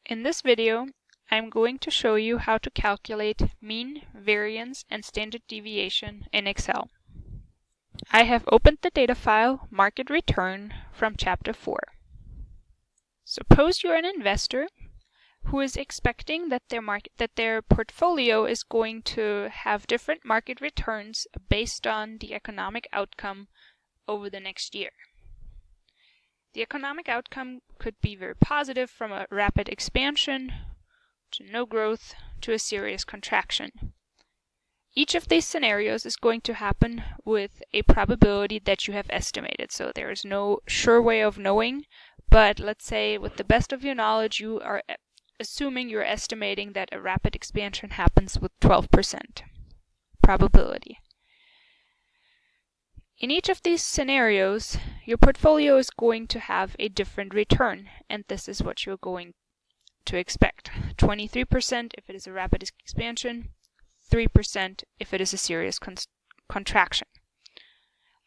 In this video, I'm going to show you how to calculate mean, variance, and standard deviation in Excel. I have opened the data file Market Return from Chapter 4. Suppose you're an investor who is expecting that their portfolio is going to have different market returns based on the economic outcome over the next year. The economic outcome could be very positive, from a rapid expansion to no growth to a serious contraction. Each of these scenarios is going to happen with a probability that you have estimated. So there is no sure way of knowing, but let's say with the best of your knowledge, you are assuming you're estimating that a rapid expansion happens with 12% probability. In each of these scenarios, your portfolio is going to have a different return, and this is what you're going to expect. 23% if it is a rapid expansion, 3% if it is a serious contraction.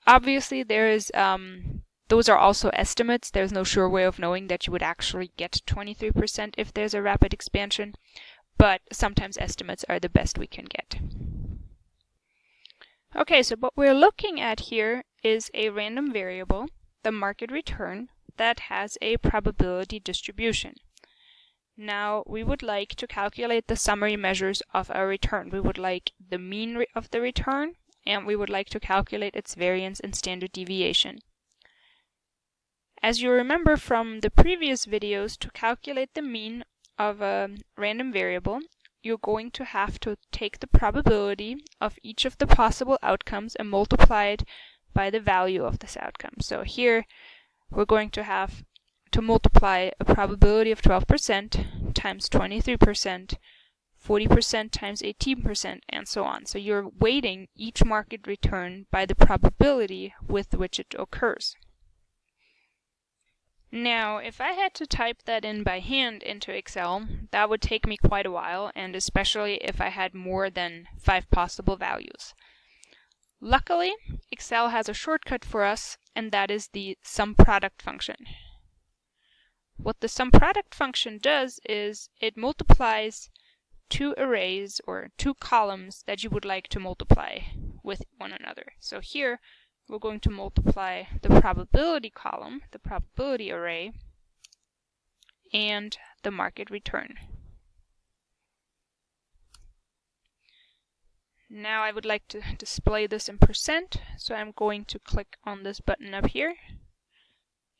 Obviously, those are also estimates. There's no sure way of knowing that you would actually get 23% if there's a rapid expansion, but sometimes estimates are the best we can get. Okay, so what we're looking at here is a random variable, the market return, that has a probability distribution. Now, we would like to calculate the summary measures of our return. We would like the mean of the return, and we would like to calculate its variance and standard deviation. As you remember from the previous videos, to calculate the mean of a random variable, you're going to have to take the probability of each of the possible outcomes and multiply it by the value of this outcome. So here we're going to have to multiply a probability of 12% times 23%, 40% times 18%, and so on. So you're weighting each market return by the probability with which it occurs. Now, if I had to type that in by hand into Excel, that would take me quite a while, and especially if I had more than 5 possible values. Luckily, Excel has a shortcut for us, and that is the sum product function. What the sum product function does is it multiplies two arrays or two columns that you would like to multiply with one another. So here, we're going to multiply the probability column, the probability array, and the market return. Now I would like to display this in percent, so I'm going to click on this button up here.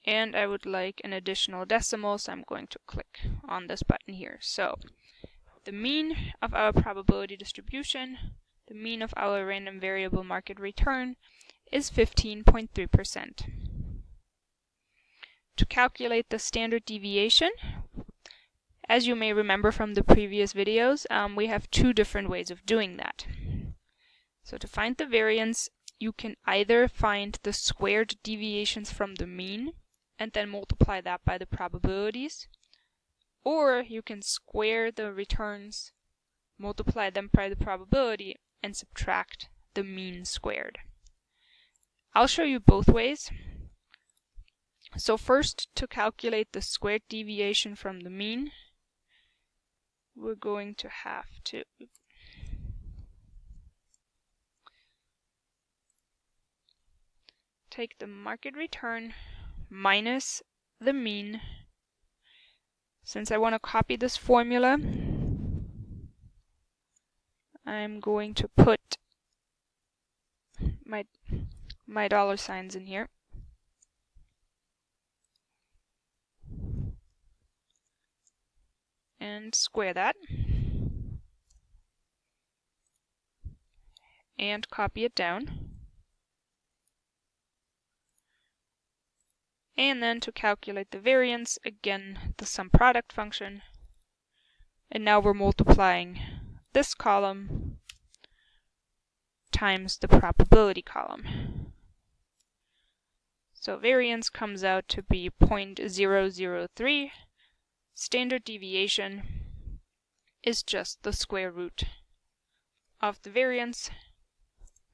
And I would like an additional decimal, so I'm going to click on this button here. So the mean of our probability distribution, the mean of our random variable market return, is 15.3%. To calculate the standard deviation, as you may remember from the previous videos, we have two different ways of doing that. So to find the variance, you can either find the squared deviations from the mean and then multiply that by the probabilities, or you can square the returns, multiply them by the probability, and subtract the mean squared. I'll show you both ways. So first, to calculate the squared deviation from the mean, we're going to have to take the market return minus the mean. Since I want to copy this formula, I'm going to put my dollar signs in here. And square that. And copy it down. And then to calculate the variance, again, the sum product function. And now we're multiplying this column times the probability column. So variance comes out to be 0.003. Standard deviation is just the square root of the variance.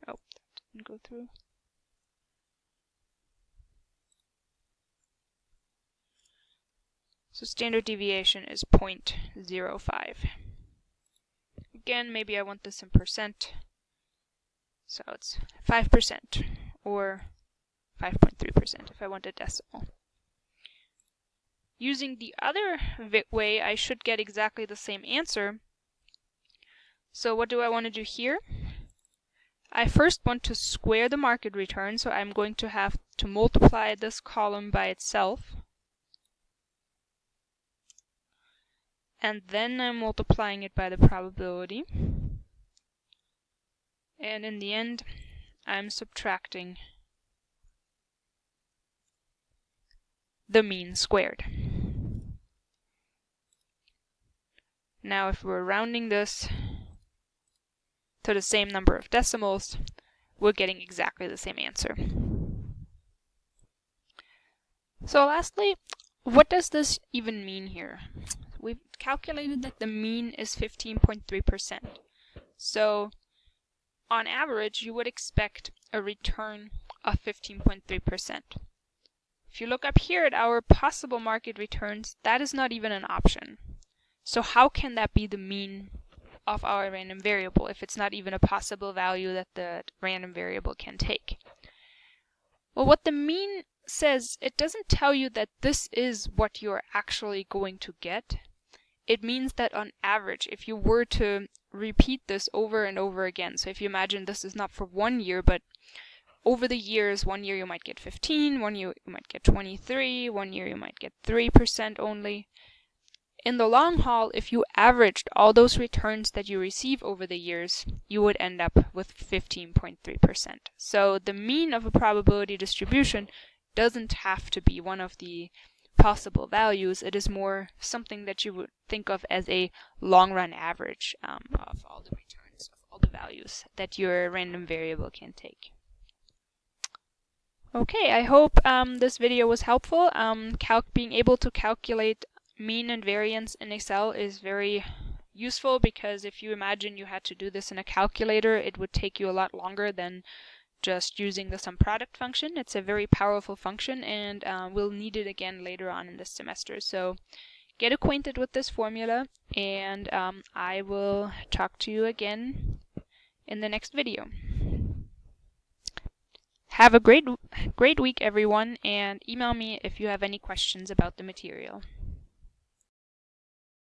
Oh, that didn't go through. So standard deviation is 0.05. Again, maybe I want this in percent. So it's 5% or 5.3% if I want a decimal. Using the other way, I should get exactly the same answer. So what do I want to do here? I first want to square the market return, so I'm going to have to multiply this column by itself. And then I'm multiplying it by the probability. And in the end, I'm subtracting the mean squared. Now if we're rounding this to the same number of decimals, we're getting exactly the same answer. So lastly, what does this even mean here? We've calculated that the mean is 15.3%. So on average, you would expect a return of 15.3%. If you look up here at our possible market returns, that is not even an option. So how can that be the mean of our random variable if it's not even a possible value that the random variable can take? Well, what the mean says, it doesn't tell you that this is what you're actually going to get. It means that on average, if you were to repeat this over and over again, so if you imagine this is not for 1 year, but over the years, 1 year you might get 15, 1 year you might get 23, 1 year you might get 3% only. In the long haul, if you averaged all those returns that you receive over the years, you would end up with 15.3%. So the mean of a probability distribution doesn't have to be one of the possible values. It is more something that you would think of as a long-run average of all the returns, of all the values that your random variable can take. Okay, I hope this video was helpful. Being able to calculate mean and variance in Excel is very useful, because if you imagine you had to do this in a calculator, it would take you a lot longer than just using the sum product function. It's a very powerful function, and we'll need it again later on in this semester. So get acquainted with this formula, and I will talk to you again in the next video. Have a great week, everyone, and email me if you have any questions about the material.